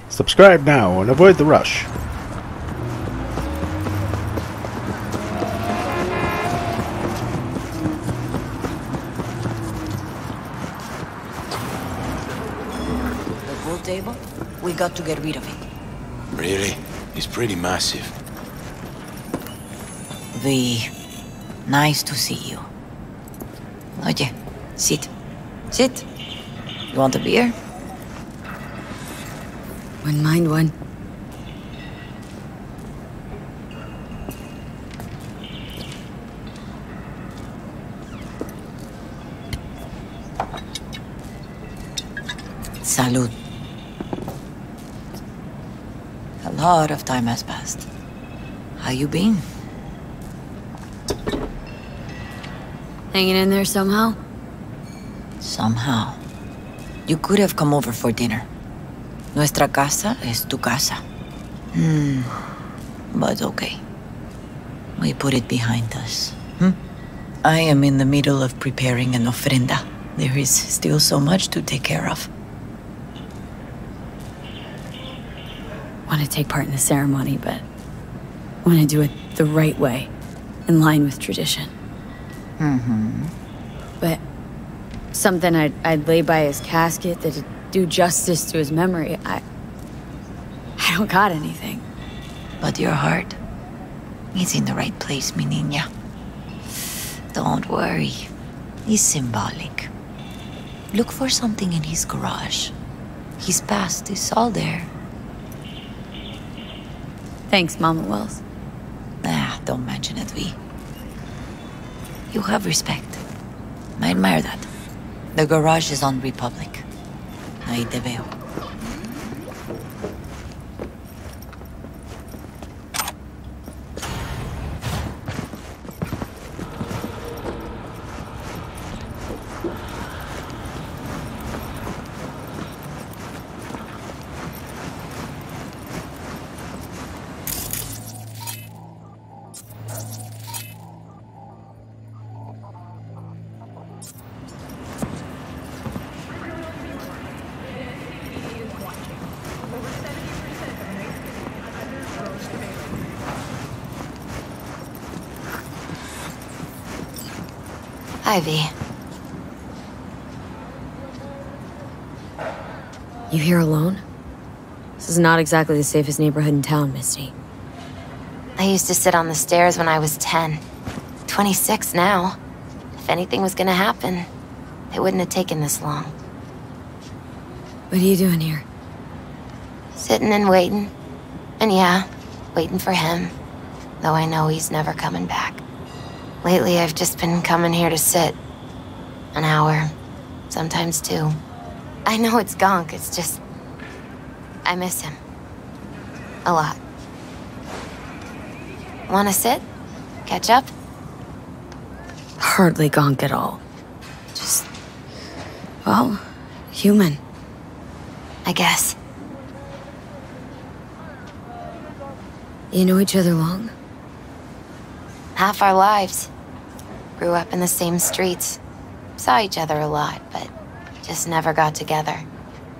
Subscribe now and avoid the rush. The pool table? We got to get rid of it. Really? It's pretty massive. V, nice to see you. Oye, sit. Sit. You want a beer? Wouldn't mind one. Salud. A lot of time has passed. How you been? Hanging in there somehow? Somehow. You could have come over for dinner. Nuestra casa es tu casa. But okay. We put it behind us. I am in the middle of preparing an ofrenda. There is still so much to take care of. Want to take part in the ceremony, but want to do it the right way, in line with tradition. But something I'd lay by his casket that'd do justice to his memory. I don't got anything. But your heart is in the right place, mi niña. Don't worry. It's symbolic. Look for something in his garage. His past is all there. Thanks, Mama Wells. Don't mention it, V. You have respect. I admire that. The garage is on Republic. Ahí te veo. Ivy. You here alone? This is not exactly the safest neighborhood in town, Misty. I used to sit on the stairs when I was 10. 26 now. If anything was gonna happen, it wouldn't have taken this long. What are you doing here? Sitting and waiting. And yeah, waiting for him. Though I know he's never coming back. Lately, I've just been coming here to sit. An hour. Sometimes 2. I know it's gonk, it's just... I miss him. A lot. Wanna sit? Catch up? Hardly gonk at all. Just... well, human. I guess. You know each other long? Half our lives. Grew up in the same streets. Saw each other a lot, but just never got together.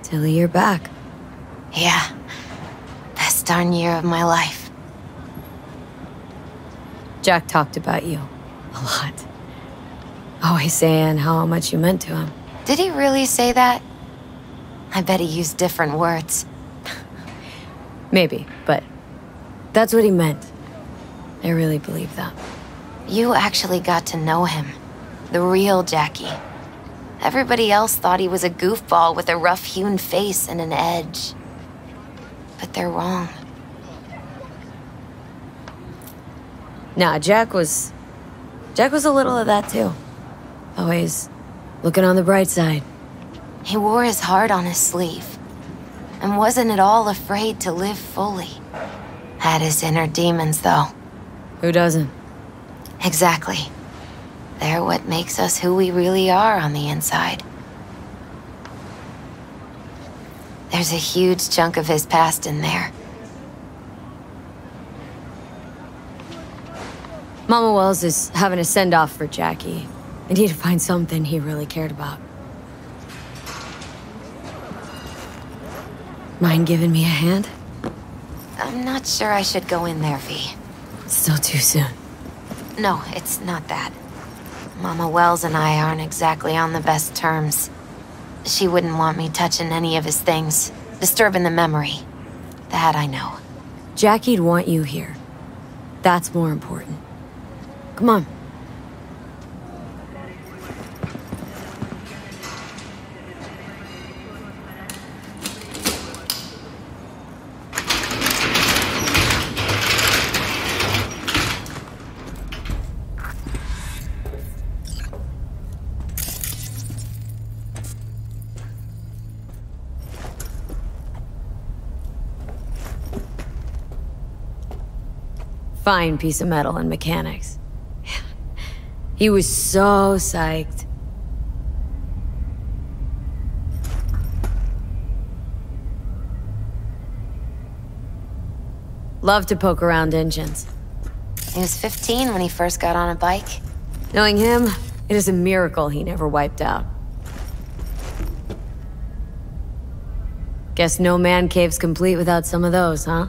Till a year back. Yeah. Best darn year of my life. Jack talked about you. A lot. Always saying how much you meant to him. Did he really say that? I bet he used different words. Maybe, but that's what he meant. I really believe that. You actually got to know him. The real Jackie. Everybody else thought he was a goofball with a rough-hewn face and an edge. But they're wrong. Nah, Jack was a little of that too. Always looking on the bright side. He wore his heart on his sleeve. And wasn't at all afraid to live fully. Had his inner demons, though. Who doesn't? Exactly. They're what makes us who we really are on the inside. There's a huge chunk of his past in there. Mama Wells is having a send-off for Jackie. I need to find something he really cared about. Mind giving me a hand? I'm not sure I should go in there, V. Still too soon. No, it's not that. Mama Wells and I aren't exactly on the best terms. She wouldn't want me touching any of his things, disturbing the memory. That I know. Jackie'd want you here. That's more important. Come on. Fine piece of metal and mechanics. He was so psyched. Love to poke around engines. He was 15 when he first got on a bike. Knowing him, it is a miracle he never wiped out. Guess no man cave's complete without some of those, huh?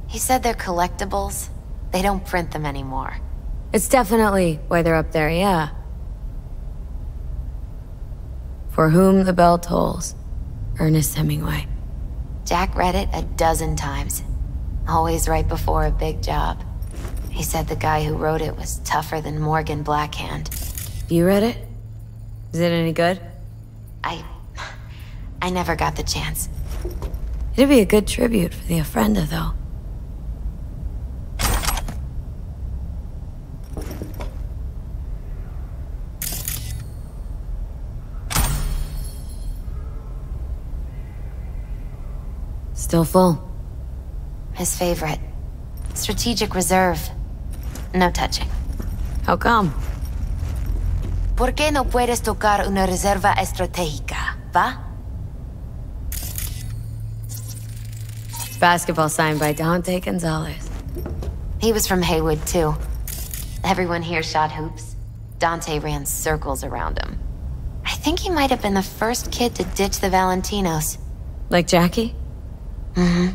He said they're collectibles. They don't print them anymore. It's definitely why they're up there, yeah. For whom the bell tolls. Ernest Hemingway. Jack read it a dozen times. Always right before a big job. He said the guy who wrote it was tougher than Morgan Blackhand. You read it? Is it any good? I never got the chance. It'd be a good tribute for the Ofrenda, though. Still full. His favorite. Strategic reserve. No touching. How come? ¿Por qué no puedes tocar una reserva estratégica, va? Basketball signed by Dante Gonzalez. He was from Haywood, too. Everyone here shot hoops. Dante ran circles around him. I think he might have been the first kid to ditch the Valentinos. Like Jackie? Mm-hmm.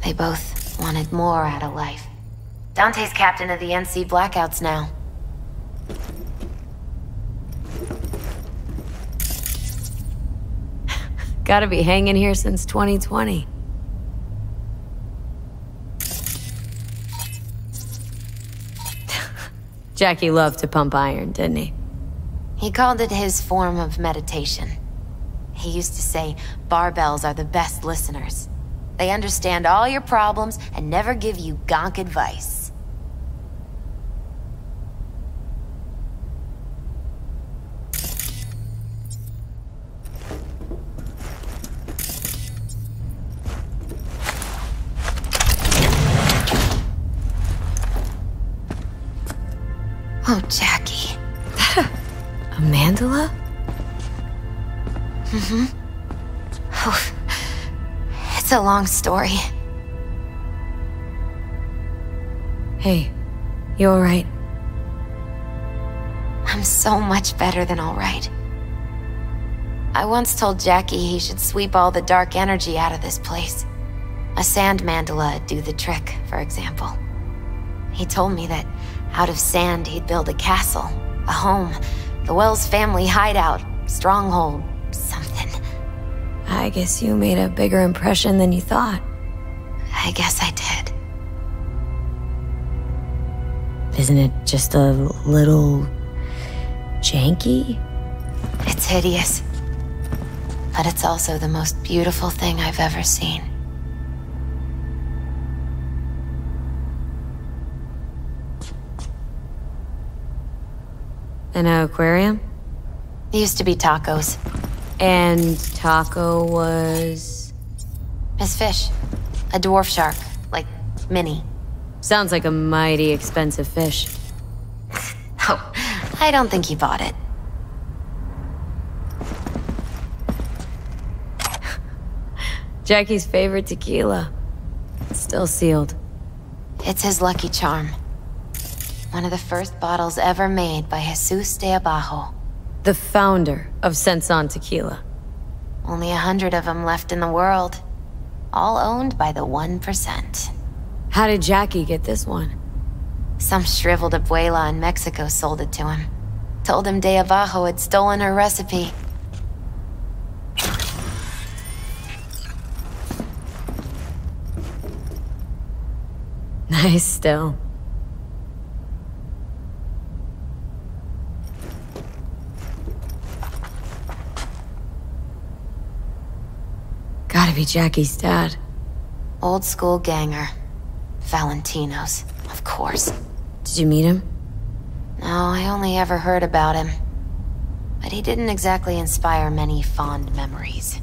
They both wanted more out of life. Dante's captain of the NC Blackouts now. Gotta be hanging here since 2020. Jackie loved to pump iron, didn't he? He called it his form of meditation. He used to say, barbells are the best listeners. They understand all your problems and never give you gonk advice. Oh, Jackie. A mandala? Mm-hmm. Oh, it's a long story. Hey, you alright? I'm so much better than alright. I once told Jackie he should sweep all the dark energy out of this place. A sand mandala do the trick, for example. He told me that out of sand he'd build a castle, a home, the Wells family hideout, stronghold, something. I guess you made a bigger impression than you thought. I guess I did. Isn't it just a little janky? It's hideous. But it's also the most beautiful thing I've ever seen. An aquarium? It used to be Taco's. And Taco was... His fish. A dwarf shark. Like, Minnie. Sounds like a mighty expensive fish. Oh, I don't think he bought it. Jackie's favorite tequila. Still sealed. It's his lucky charm. One of the first bottles ever made by Jesus de Abajo. The founder of Senson Tequila. Only 100 of them left in the world. All owned by the 1%. How did Jackie get this one? Some shriveled abuela in Mexico sold it to him. Told him De Abajo had stolen her recipe. Nice still. Gotta be Jackie's dad. Old school ganger. Valentino's, of course. Did you meet him? No, I only ever heard about him. But he didn't exactly inspire many fond memories.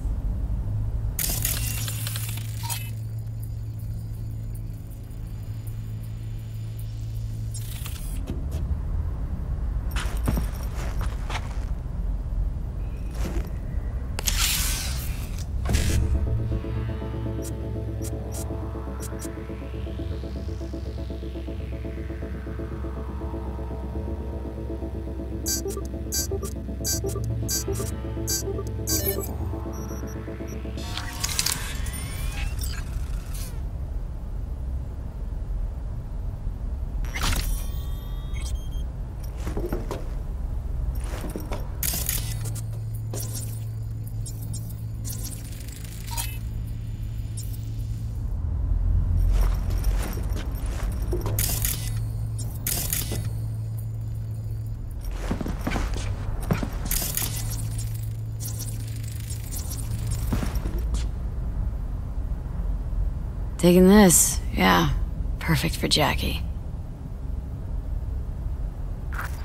Taking this, yeah. Perfect for Jackie.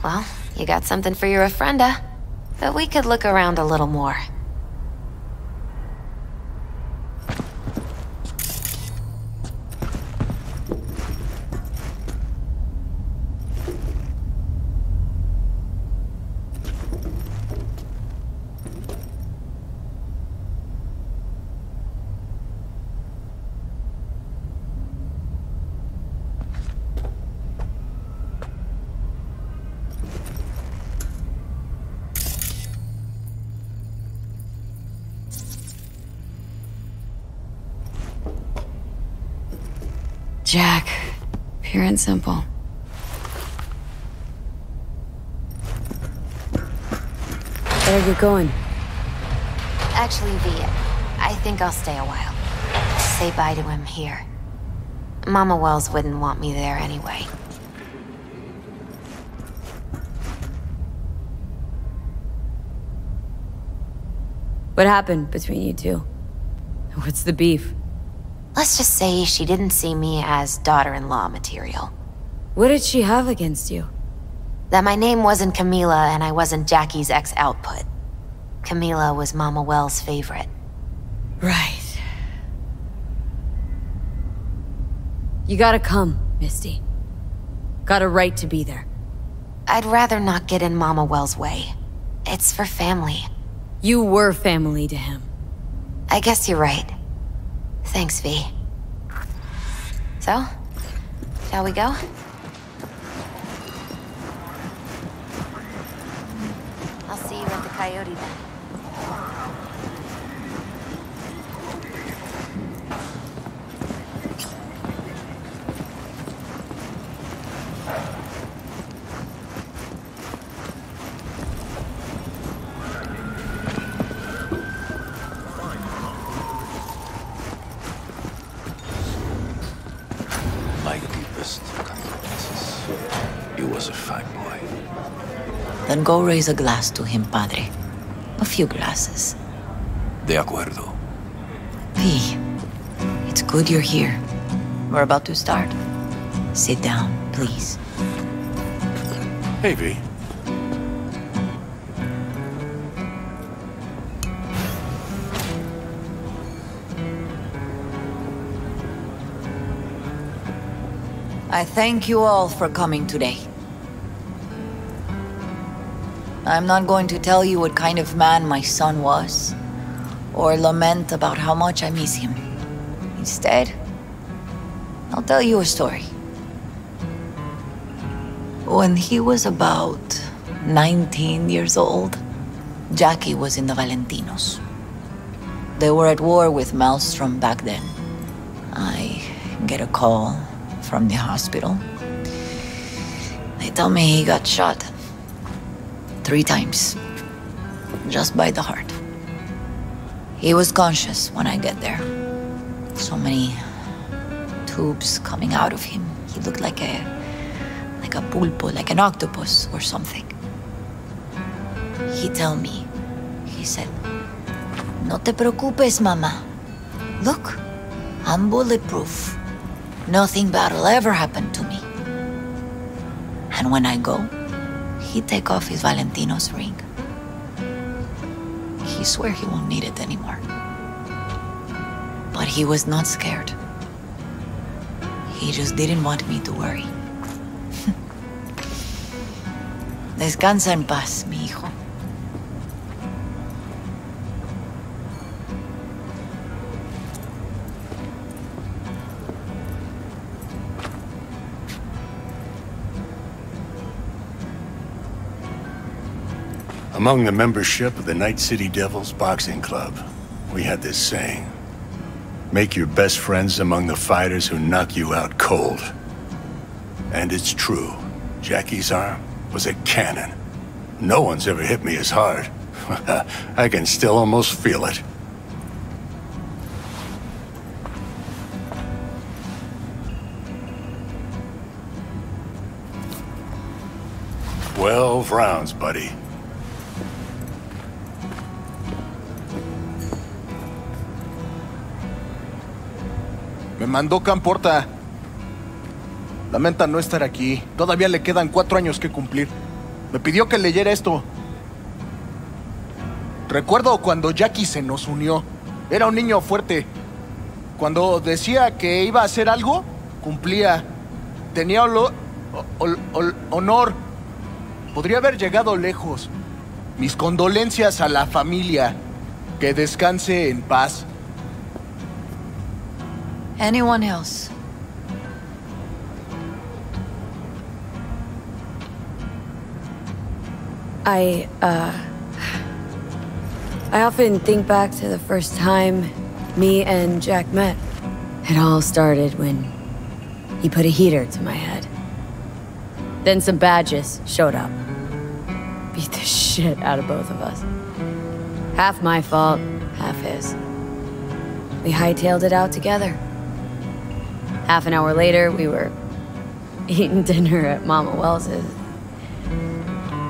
Well, you got something for your ofrenda. But we could look around a little more. Jack. Pure and simple. Better get going. Actually, V, I think I'll stay a while. Say bye to him here. Mama Wells wouldn't want me there anyway. What happened between you two? What's the beef? Let's just say she didn't see me as daughter-in-law material. What did she have against you? That my name wasn't Camila and I wasn't Jackie's ex-output. Camila was Mama Wells' favorite. Right. You gotta come, Misty. Got a right to be there. I'd rather not get in Mama Wells' way. It's for family. You were family to him. I guess you're right. Thanks, V. So, shall we go? I'll see you at the Coyote then. My deepest condolences. He was a fine boy. Then go raise a glass to him, Padre. A few glasses. De acuerdo. V, it's good you're here. We're about to start. Sit down, please. Hey, V. I thank you all for coming today. I'm not going to tell you what kind of man my son was, or lament about how much I miss him. Instead, I'll tell you a story. When he was about 19 years old, Jackie was in the Valentinos. They were at war with Maelstrom back then. I get a call from the hospital. They tell me he got shot 3 times, just by the heart. He was conscious when I get there. So many tubes coming out of him. He looked like a pulpo, like an octopus or something. He tell me, he said, "No te preocupes, mama. Look, I'm bulletproof. Nothing bad'll ever happen to me." And when I go, he take off his Valentino's ring. He swear he won't need it anymore. But he was not scared. He just didn't want me to worry. Descansa en paz, mi hijo. Among the membership of the Night City Devils Boxing Club, we had this saying: make your best friends among the fighters who knock you out cold. And it's true. Jackie's arm was a cannon. No one's ever hit me as hard. I can still almost feel it. "12 rounds, buddy." Me mandó Camporta. Lamenta no estar aquí. Todavía le quedan 4 años que cumplir. Me pidió que leyera esto. Recuerdo cuando Jackie se nos unió. Era un niño fuerte. Cuando decía que iba a hacer algo, cumplía. Tenía honor. Podría haber llegado lejos. Mis condolencias a la familia. Que descanse en paz. Anyone else? I often think back to the first time me and Jack met. It all started when he put a heater to my head. Then some badges showed up. Beat the shit out of both of us. Half my fault, half his. We hightailed it out together. Half an hour later, we were eating dinner at Mama Wells's.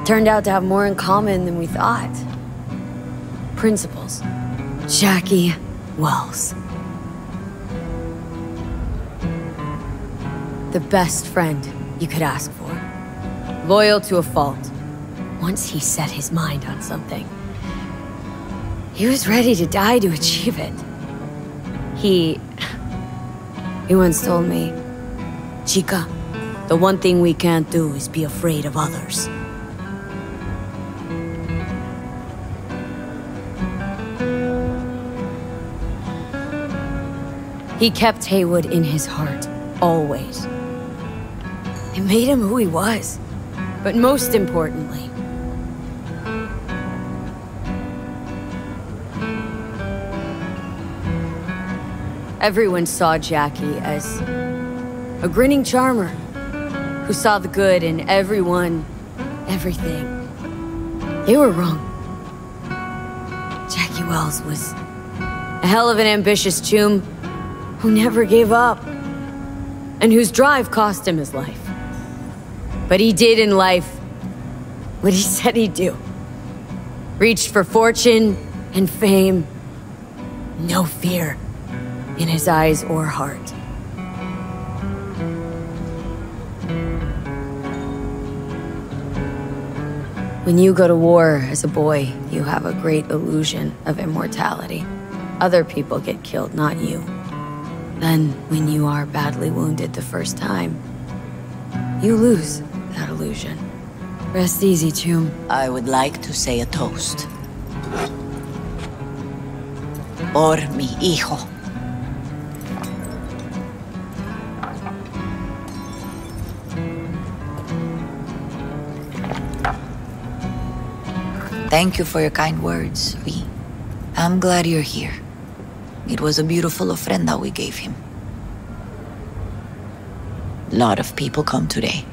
Turned out to have more in common than we thought. Principles. Jackie Wells. The best friend you could ask for. Loyal to a fault. Once he set his mind on something, he was ready to die to achieve it. He once told me, "Chica, the one thing we can't do is be afraid of others." He kept Haywood in his heart, always. It made him who he was. But most importantly, everyone saw Jackie as a grinning charmer who saw the good in everyone, everything. They were wrong. Jackie Wells was a hell of an ambitious chum who never gave up, and whose drive cost him his life. But he did in life what he said he'd do. Reached for fortune and fame. No fear in his eyes or heart. When you go to war as a boy, you have a great illusion of immortality. Other people get killed, not you. Then, when you are badly wounded the first time, you lose that illusion. Rest easy, Chum. I would like to say a toast. Por mi hijo. Thank you for your kind words, V. I'm glad you're here. It was a beautiful ofrenda we gave him. Lot of people come today.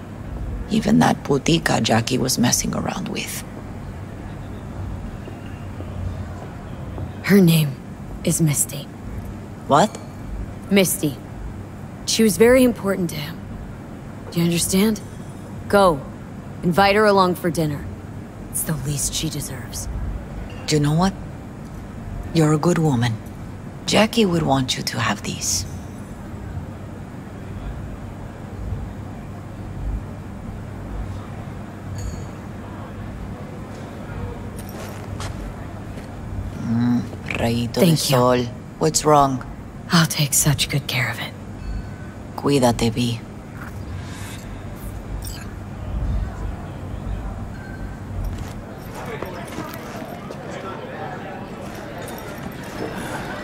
Even that putica Jackie was messing around with. Her name is Misty. What? Misty. She was very important to him. Do you understand? Go. Invite her along for dinner. It's the least she deserves. Do you know what? You're a good woman. Jackie would want you to have these. Rayito de Thank you. sol. What's wrong? I'll take such good care of it. Cuídate, Vi.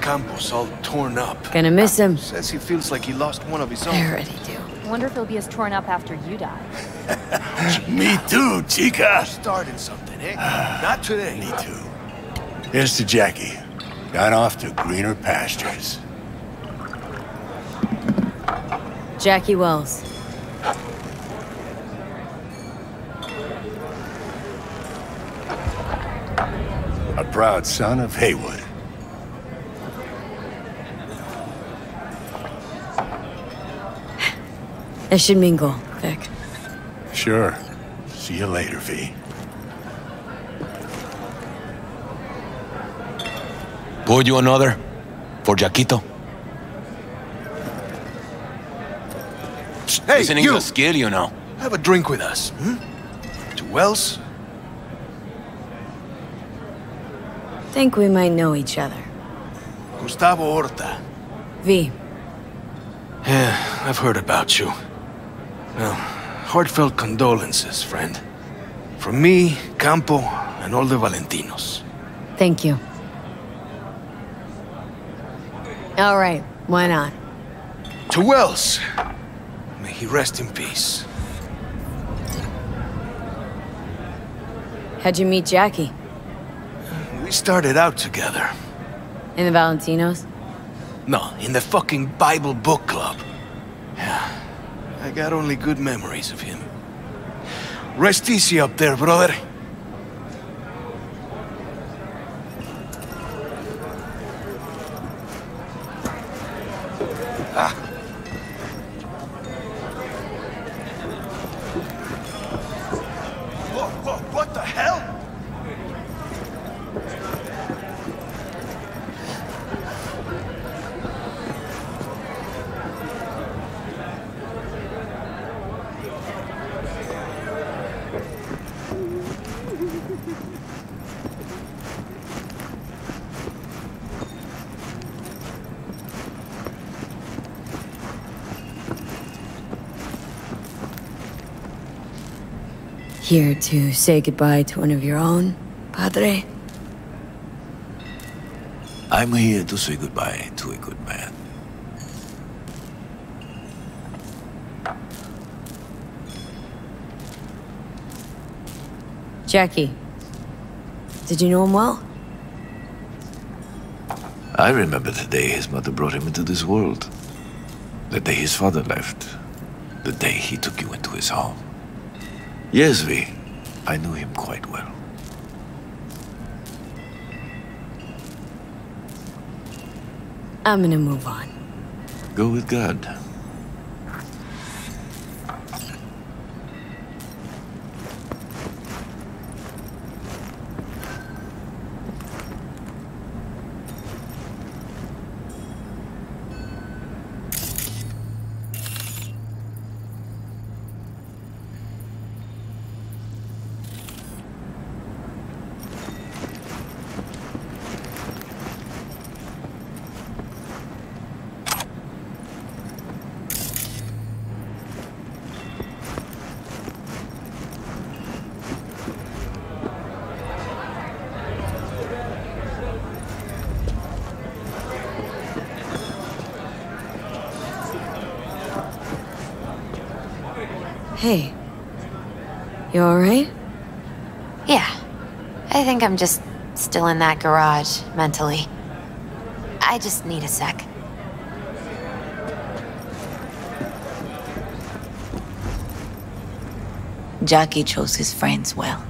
Campos all torn up. Gonna miss him. Says he feels like he lost one of his I own. already do. I wonder if he'll be as torn up after you die. Me too, chica. Starting something, eh? Not today. Me too. Here's to Jackie. Gone off to greener pastures. Jackie Wells. A proud son of Haywood. I should mingle, Vic. Sure. See you later, V. Pour you another? For Jaquito? Hey, Listening's you! a skill, you know. Have a drink with us, To Wells? Think we might know each other. Gustavo Horta. V. Yeah, I've heard about you. Well, heartfelt condolences, friend. From me, Campo, and all the Valentinos. Thank you. All right, why not? To Wells! May he rest in peace. How'd you meet Jackie? We started out together. In the Valentinos? No, in the fucking Bible book club. Yeah, I got only good memories of him. Rest easy up there, brother. What the hell? Here to say goodbye to one of your own, Padre? I'm here to say goodbye to a good man. Jackie. Did you know him well? I remember the day his mother brought him into this world. The day his father left. The day he took you into his home. Yes, V. I knew him quite well. I'm gonna move on. Go with God. Hey. You alright? Yeah. I think I'm just still in that garage, mentally. I just need a sec. Jackie chose his friends well.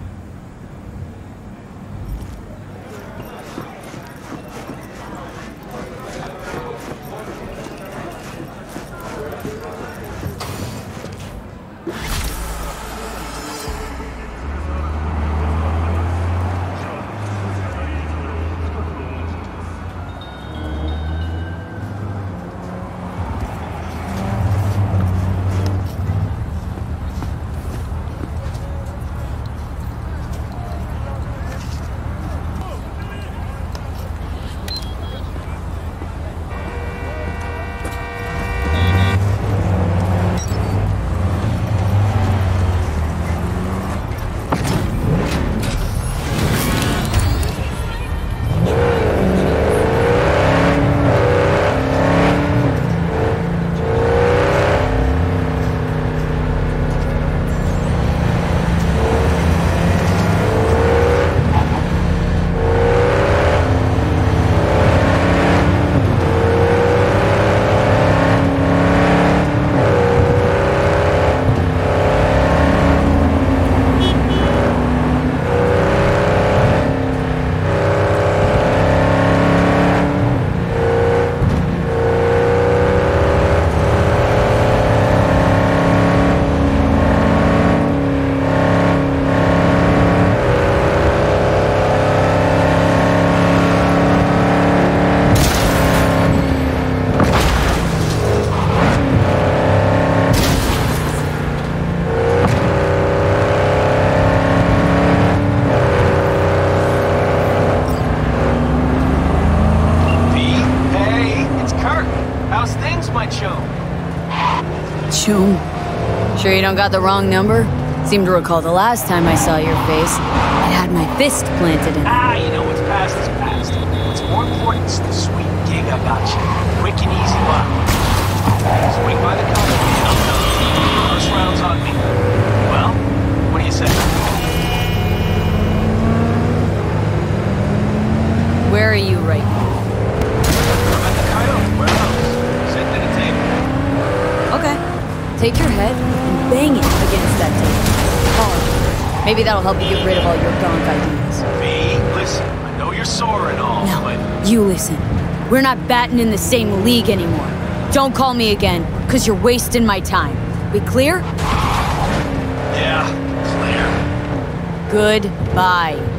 Sure you don't got the wrong number? Seem to recall the last time I saw your face. It had my fist planted in it. You know what's past is past. What's more important is the sweet gig I got you. Quick and easy one. Swing by the counter and I'll tell you. First round's on me. Well, what do you say? Where are you right now? I'm at the Coyote warehouse. Sitting at a table. Okay. Take your head and bang it against that table. Hard. Maybe that'll help you get rid of all your gonk ideas. V, listen, I know you're sore and all, No, but... you listen. We're not batting in the same league anymore. Don't call me again, because you're wasting my time. We clear? Yeah, clear. Goodbye.